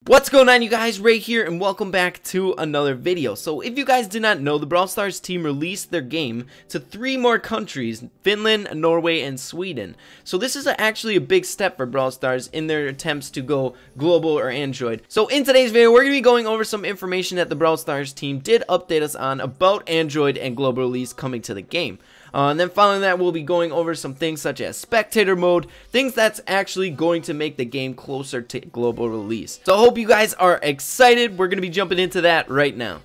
What's going on, you guys? Ray here, and welcome back to another video. So if you guys did not know, the Brawl Stars team released their game to 3 more countries: Finland, Norway, and Sweden. So this is actually a big step for Brawl Stars in their attempts to go global or Android. So in today's video, we're going to be going over some information that the Brawl Stars team did update us on about Android and global release coming to the game. And then following that, we'll be going over some things such as spectator mode, things that's actually going to make the game closer to global release. So I hope you guys are excited. We're going to be jumping into that right now.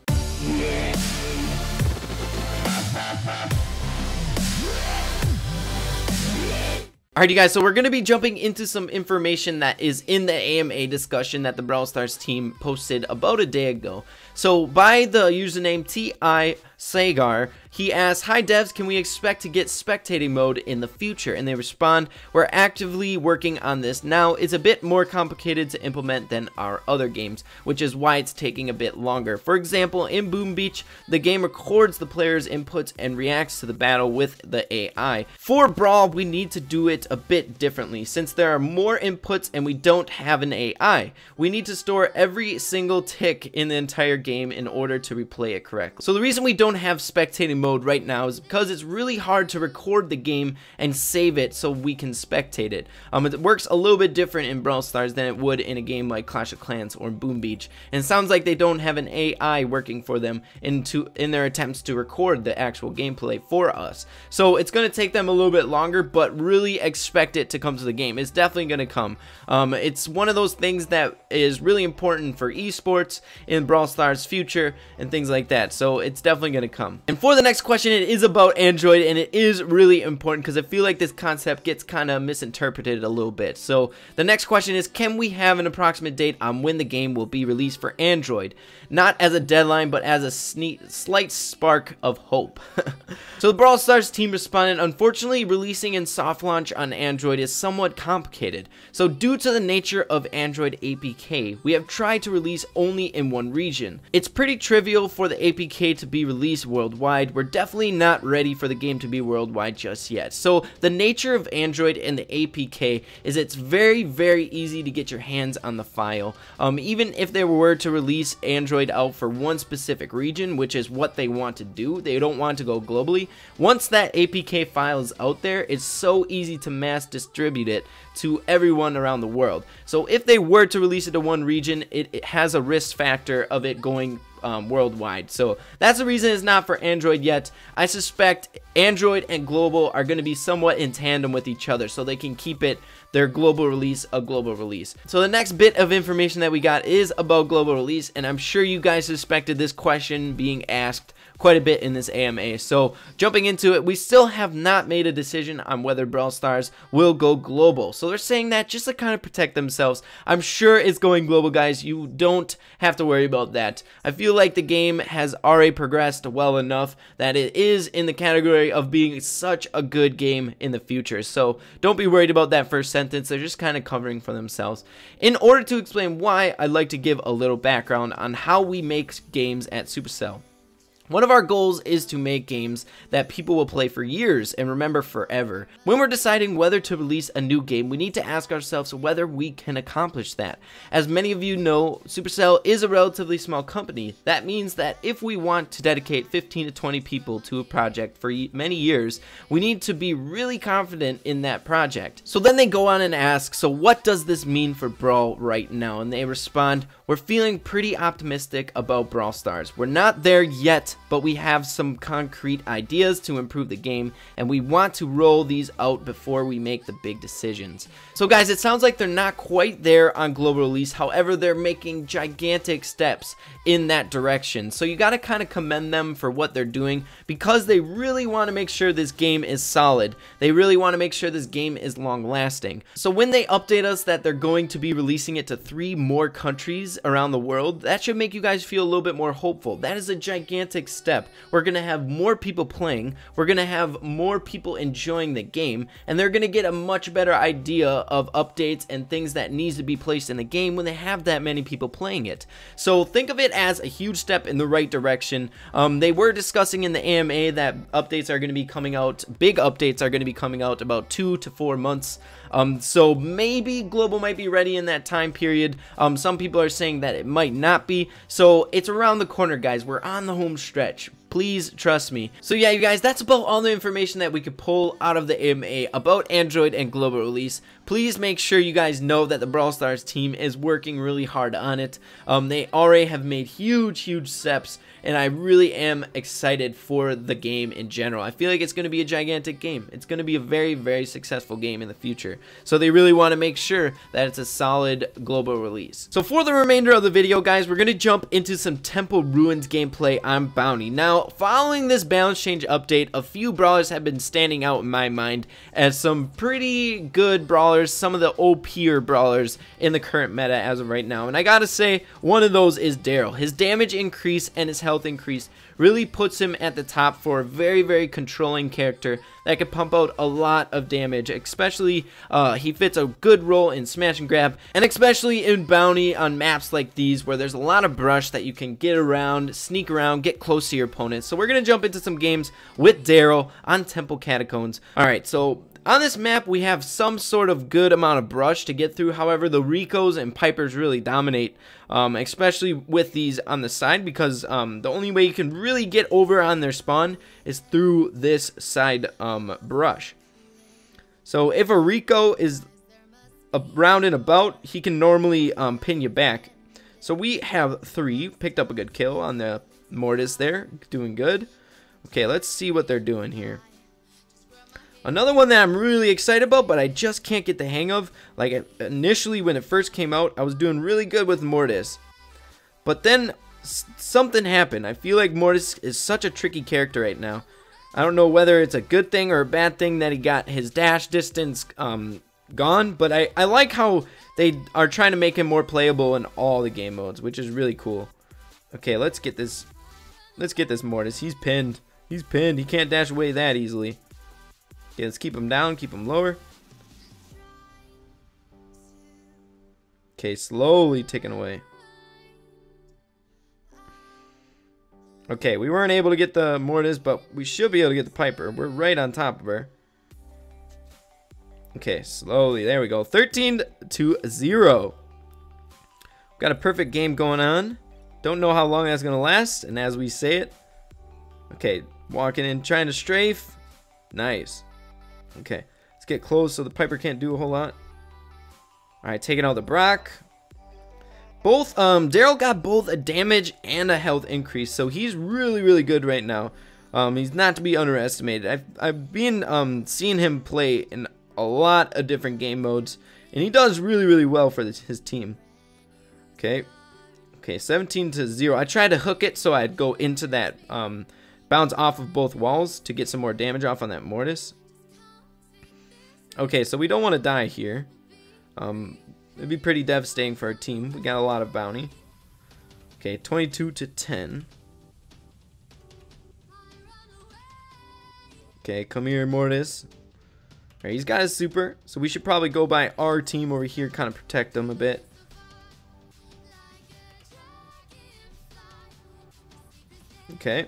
Alright, you guys, so we're going to be jumping into some information that is in the AMA discussion that the Brawl Stars team posted about a day ago. So by the username TI Sagar, he asked, "Hi devs, can we expect to get spectating mode in the future?" And they respond, "We're actively working on this now. It's a bit more complicated to implement than our other games, which is why it's taking a bit longer. For example, in Boom Beach, the game records the player's inputs and reacts to the battle with the AI. For Brawl, we need to do it a bit differently. Since there are more inputs and we don't have an AI, we need to store every single tick in the entire game in order to replay it correctly." So the reason we don't have spectating mode right now is because it's really hard to record the game and save it so we can spectate it. It works a little bit different in Brawl Stars than it would in a game like Clash of Clans or Boom Beach, and it sounds like they don't have an AI working for them in their attempts to record the actual gameplay for us. So it's going to take them a little bit longer, but really expect it to come to the game. It's definitely going to come. It's one of those things that is really important for esports in Brawl Stars future and things like that, so it's definitely going to come. And for the next question, it is about Android, and it is really important because I feel like this concept gets kind of misinterpreted a little bit. So the next question is, can we have an approximate date on when the game will be released for Android? Not as a deadline, but as a slight spark of hope. So the Brawl Stars team responded, "Unfortunately, releasing in soft launch on Android is somewhat complicated. So due to the nature of Android APK, we have tried to release only in one region. It's pretty trivial for the APK to be released worldwide. We're definitely not ready for the game to be worldwide just yet." So the nature of Android and the APK is it's very easy to get your hands on the file. Even if they were to release Android out for one specific region, which is what they want to do, they don't want to go globally. Once that APK file is out there, it's so easy to mass distribute it to everyone around the world. So if they were to release it to one region, it has a risk factor of it going worldwide. So that's the reason it's not for Android yet. I suspect Android and global are going to be somewhat in tandem with each other, so they can keep it their global release a global release. So the next bit of information that we got is about global release, and I'm sure you guys suspected this question being asked quite a bit in this AMA. So jumping into it, we still have not made a decision on whether Brawl Stars will go global. So they're saying that just to kind of protect themselves. I'm sure it's going global, guys. You don't have to worry about that. I feel like the game has already progressed well enough that it is in the category of being such a good game in the future. So don't be worried about that first sentence. They're just kind of covering for themselves. In order to explain why, I'd like to give a little background on how we make games at Supercell. One of our goals is to make games that people will play for years and remember forever. When we're deciding whether to release a new game, we need to ask ourselves whether we can accomplish that. As many of you know, Supercell is a relatively small company. That means that if we want to dedicate 15 to 20 people to a project for many years, we need to be really confident in that project. So then they go on and ask, so what does this mean for Brawl right now? And they respond, "We're feeling pretty optimistic about Brawl Stars. We're not there yet, but we have some concrete ideas to improve the game, and we want to roll these out before we make the big decisions." So guys, it sounds like they're not quite there on global release. However, they're making gigantic steps in that direction. So you got to kind of commend them for what they're doing, because they really want to make sure this game is solid. They really want to make sure this game is long lasting. So when they update us that they're going to be releasing it to 3 more countries around the world, that should make you guys feel a little bit more hopeful. That is a gigantic step. We're going to have more people playing, we're going to have more people enjoying the game, and they're going to get a much better idea of updates and things that needs to be placed in the game when they have that many people playing it. So think of it as a huge step in the right direction. They were discussing in the AMA that updates are going to be coming out, big updates are going to be coming out about 2 to 4 months So maybe global might be ready in that time period. Some people are saying that it might not be. So it's around the corner, guys. We're on the home stretch. Please trust me. So yeah, you guys, that's about all the information that we could pull out of the AMA about Android and global release. Please make sure you guys know that the Brawl Stars team is working really hard on it. They already have made huge steps, and I really am excited for the game in general. I feel like it's going to be a gigantic game. It's going to be a very successful game in the future. So they really want to make sure that it's a solid global release. So for the remainder of the video, guys, we're going to jump into some Temple Ruins gameplay on Bounty. Now, following this balance change update, a few brawlers have been standing out in my mind as some pretty good brawlers, some of the OP'er brawlers in the current meta as of right now. And I gotta say, one of those is Daryl. His damage increase and his health increase really puts him at the top for a very controlling character that can pump out a lot of damage. Especially he fits a good role in smash and grab, and especially in Bounty on maps like these where there's a lot of brush that you can get around, sneak around, get close to your opponents. So we're gonna jump into some games with Daryl on Temple Catacombs. Alright, so on this map, we have some sort of good amount of brush to get through. However, the Ricos and Pipers really dominate, especially with these on the side, because the only way you can really get over on their spawn is through this side brush. So if a Rico is around and about, he can normally pin you back. So we have 3, picked up a good kill on the Mortis there, doing good. Okay, let's see what they're doing here. Another one that I'm really excited about, but I just can't get the hang of. Like, initially when it first came out, I was doing really good with Mortis. But then something happened. I feel like Mortis is such a tricky character right now. I don't know whether it's a good thing or a bad thing that he got his dash distance gone. But I like how they are trying to make him more playable in all the game modes, which is really cool. Okay, let's get this Mortis. He's pinned. He's pinned. He can't dash away that easily. Okay, let's keep him down, keep him lower. Okay, slowly ticking away. Okay, we weren't able to get the Mortis, but we should be able to get the Piper. We're right on top of her. Okay, slowly. There we go. 13-0. Got a perfect game going on. Don't know how long that's going to last, and as we say it. Okay, walking in, trying to strafe. Nice. Okay, let's get close so the Piper can't do a whole lot. Alright, taking out the Brock. Both, Daryl got both a damage and a health increase, so he's really good right now. He's not to be underestimated. I've been seeing him play in a lot of different game modes, and he does really well for his team. Okay, 17-0. I tried to hook it so I'd go into that bounce off of both walls to get some more damage off on that Mortis. Okay, so we don't want to die here. It'd be pretty devastating for our team. We got a lot of bounty. Okay, 22-10. Okay, come here, Mortis. Alright, he's got his super, so we should probably go by our team over here, kind of protect them a bit. Okay.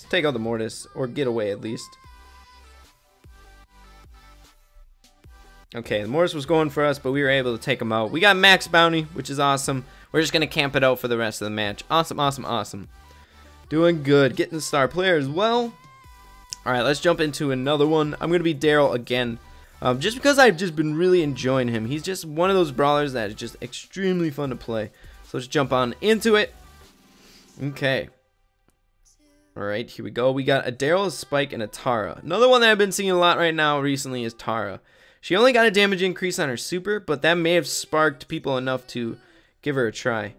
Take out the Mortis, or get away at least. Okay, the Mortis was going for us, but we were able to take him out. We got max bounty, which is awesome. We're just going to camp it out for the rest of the match. Awesome. Doing good. Getting the star player as well. Alright, let's jump into another one. I'm going to be Daryl again. Just because I've just been really enjoying him. He's just one of those brawlers that is just extremely fun to play. So let's jump on into it. Okay. Alright, here we go. We got a Daryl, a Spike, and a Tara. Another one that I've been seeing a lot right now recently is Tara. She only got a damage increase on her super, but that may have sparked people enough to give her a try.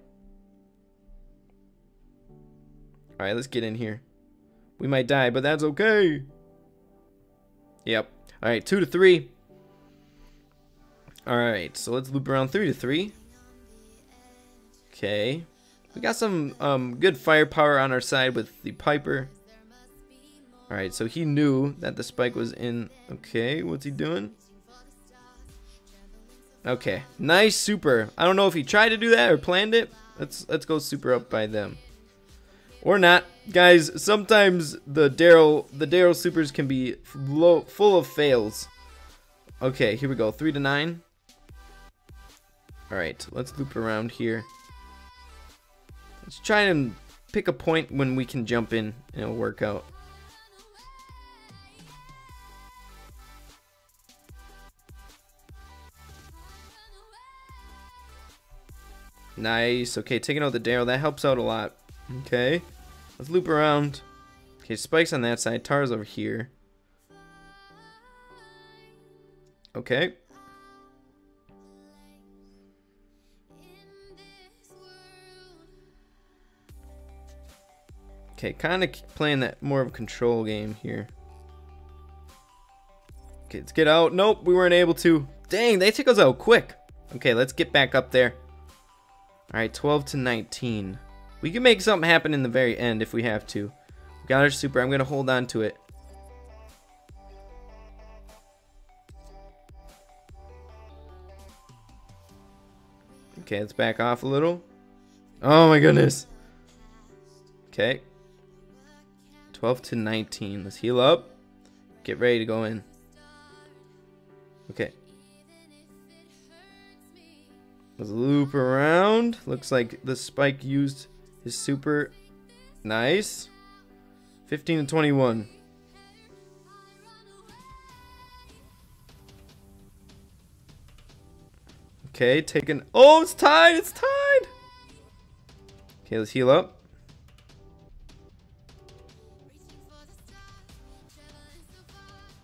Alright, let's get in here. We might die, but that's okay. Yep. Alright, 2-3. Alright, so let's loop around 3-3. Okay. We got some good firepower on our side with the Piper. Alright, so he knew that the Spike was in. Okay, what's he doing? Okay, nice super. I don't know if he tried to do that or planned it. Let's go super up by them. Or not. Guys, sometimes the Daryl supers can be full of fails. Okay, here we go. 3 to 9. Alright, let's loop around here. Let's try and pick a point when we can jump in and it'll work out. Nice. Okay, taking out the Daryl. That helps out a lot. Okay. Let's loop around. Okay, Spike's on that side. Tara's over here. Okay. Okay, kind of playing that more of a control game here. Okay, let's get out. Nope, we weren't able to. Dang, they took us out quick. Okay, let's get back up there. Alright, 12 to 19. We can make something happen in the very end if we have to. We got our super. I'm going to hold on to it. Okay, let's back off a little. Oh my goodness. Okay. 12 to 19. Let's heal up. Get ready to go in. Okay. Let's loop around. Looks like the Spike used his super. Nice. 15 to 21. Okay, taking. Oh, it's tied. It's tied. Okay, let's heal up.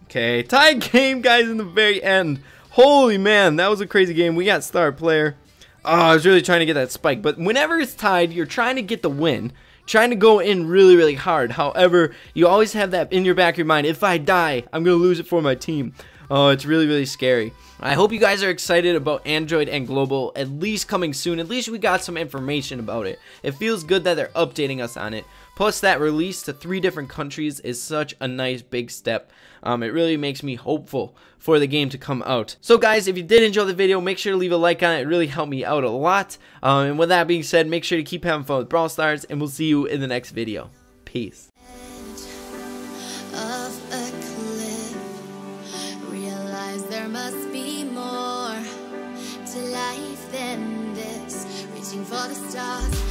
Okay, tied game, guys, in the very end. Holy man, that was a crazy game. We got star player. Oh, I was really trying to get that Spike, but whenever it's tied, you're trying to get the win, trying to go in really, really hard. However, you always have that in your back of your mind. If I die, I'm gonna lose it for my team. Oh, it's really, really scary. I hope you guys are excited about Android and Global at least coming soon. At least we got some information about it. It feels good that they're updating us on it. Plus, that release to 3 different countries is such a nice big step. It really makes me hopeful for the game to come out. So guys, if you did enjoy the video, make sure to leave a like on it. It really helped me out a lot. And with that being said, make sure to keep having fun with Brawl Stars, and we'll see you in the next video. Peace. There must be more to life than this, reaching for the stars.